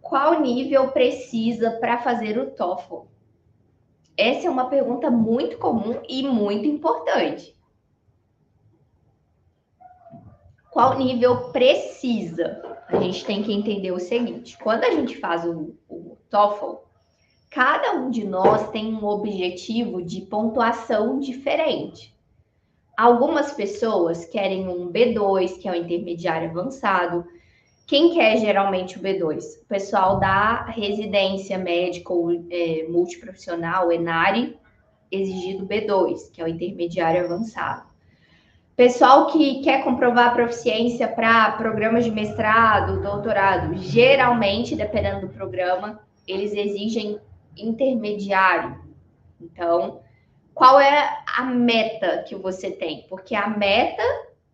qual nível precisa para fazer o TOEFL? Essa é uma pergunta muito comum e muito importante. Qual nível precisa? A gente tem que entender o seguinte: quando a gente faz o TOEFL, cada um de nós tem um objetivo de pontuação diferente. Algumas pessoas querem um B2, que é o intermediário avançado. Quem quer geralmente o B2? O pessoal da residência médica ou multiprofissional, ENARE, exigido B2, que é o intermediário avançado. Pessoal que quer comprovar a proficiência para programas de mestrado, doutorado, geralmente, dependendo do programa, eles exigem intermediário. Então, qual é a meta que você tem? Porque a meta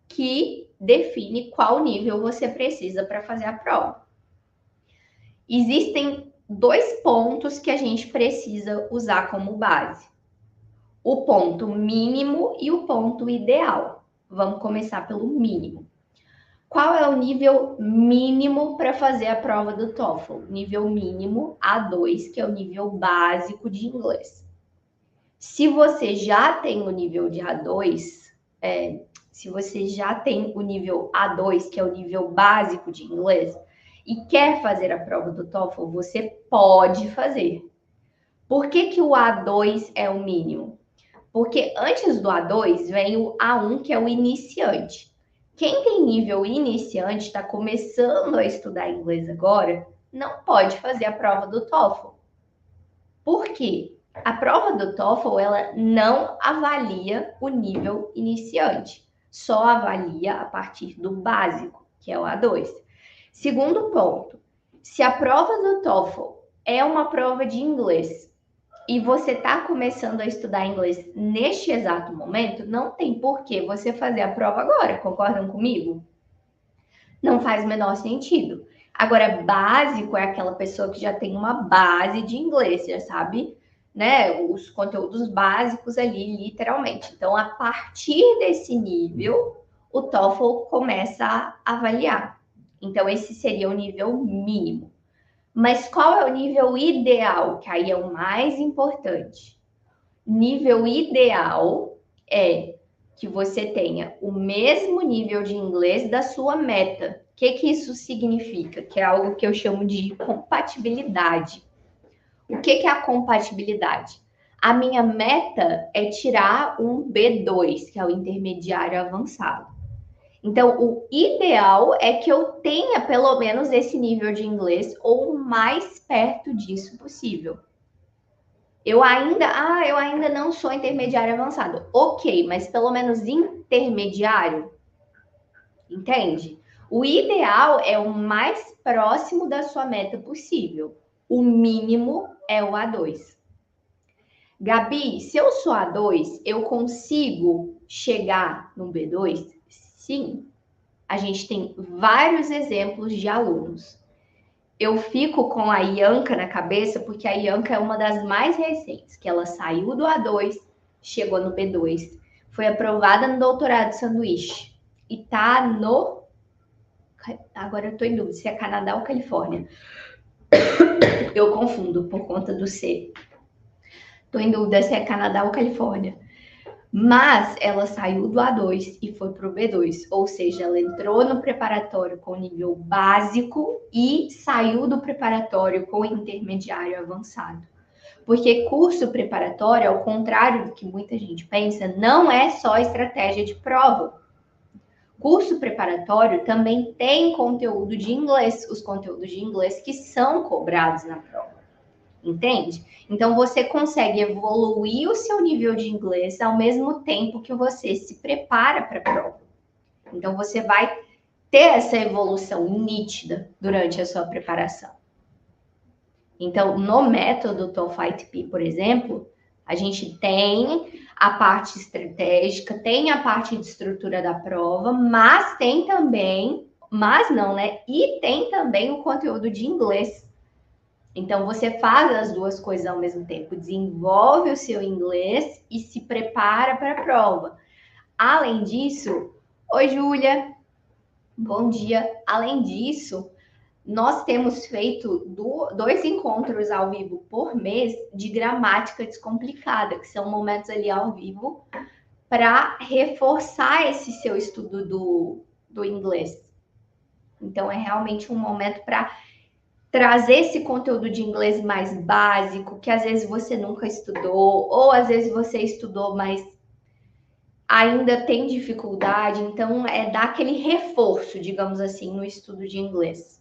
que define qual nível você precisa para fazer a prova. Existem 2 pontos que a gente precisa usar como base: o ponto mínimo e o ponto ideal. Vamos começar pelo mínimo. Qual é o nível mínimo para fazer a prova do TOEFL? Nível mínimo A2, que é o nível básico de inglês. Se você já tem o nível de A2, se você já tem o nível A2, que é o nível básico de inglês, e quer fazer a prova do TOEFL, você pode fazer. Por que o A2 é o mínimo? Porque antes do A2 vem o A1, que é o iniciante. Quem tem nível iniciante, está começando a estudar inglês agora, não pode fazer a prova do TOEFL. Por quê? A prova do TOEFL, ela não avalia o nível iniciante, só avalia a partir do básico, que é o A2. Segundo ponto, se a prova do TOEFL é uma prova de inglês e você está começando a estudar inglês neste exato momento, não tem por que você fazer a prova agora, concordam comigo? Não faz o menor sentido. Agora, básico é aquela pessoa que já tem uma base de inglês, já sabe, né, os conteúdos básicos ali, literalmente. Então, a partir desse nível, o TOEFL começa a avaliar. Então, esse seria o nível mínimo. Mas qual é o nível ideal? Que aí é o mais importante. Nível ideal é que você tenha o mesmo nível de inglês da sua meta. O que isso significa? Que é algo que eu chamo de compatibilidade. O que é a compatibilidade? A minha meta é tirar um B2, que é o intermediário avançado. Então, o ideal é que eu tenha pelo menos esse nível de inglês ou o mais perto disso possível. Eu ainda não sou intermediário avançado. Ok, mas pelo menos intermediário, entende? O ideal é o mais próximo da sua meta possível. O mínimo é o A2. Gabi, se eu sou A2, eu consigo chegar no B2? Sim. A gente tem vários exemplos de alunos. Eu fico com a Ianca na cabeça, porque a Ianca é uma das mais recentes, que ela saiu do A2, chegou no B2, foi aprovada no doutorado de sanduíche e tá no... Agora eu tô em dúvida se é Canadá ou Califórnia. Eu confundo por conta do C. Tô em dúvida se é Canadá ou Califórnia. Mas ela saiu do A2 e foi para o B2, ou seja, ela entrou no preparatório com nível básico e saiu do preparatório com intermediário avançado. Porque curso preparatório, ao contrário do que muita gente pensa, não é só estratégia de prova. Curso preparatório também tem conteúdo de inglês, os conteúdos de inglês que são cobrados na prova. Entende? Então, você consegue evoluir o seu nível de inglês ao mesmo tempo que você se prepara para a prova. Então, você vai ter essa evolução nítida durante a sua preparação. Então, no método TOEFL ITP, por exemplo, a gente tem a parte estratégica, tem a parte de estrutura da prova, mas tem também, mas não, né? E tem também o conteúdo de inglês. Então, você faz as duas coisas ao mesmo tempo, desenvolve o seu inglês e se prepara para a prova. Além disso, oi, Júlia, bom dia. Além disso, Nós temos feito 2 encontros ao vivo por mês de gramática descomplicada, que são momentos ali ao vivo para reforçar esse seu estudo do inglês. Então, é realmente um momento para trazer esse conteúdo de inglês mais básico, que às vezes você nunca estudou, ou às vezes você estudou, mas ainda tem dificuldade. Então, é dar aquele reforço, digamos assim, no estudo de inglês.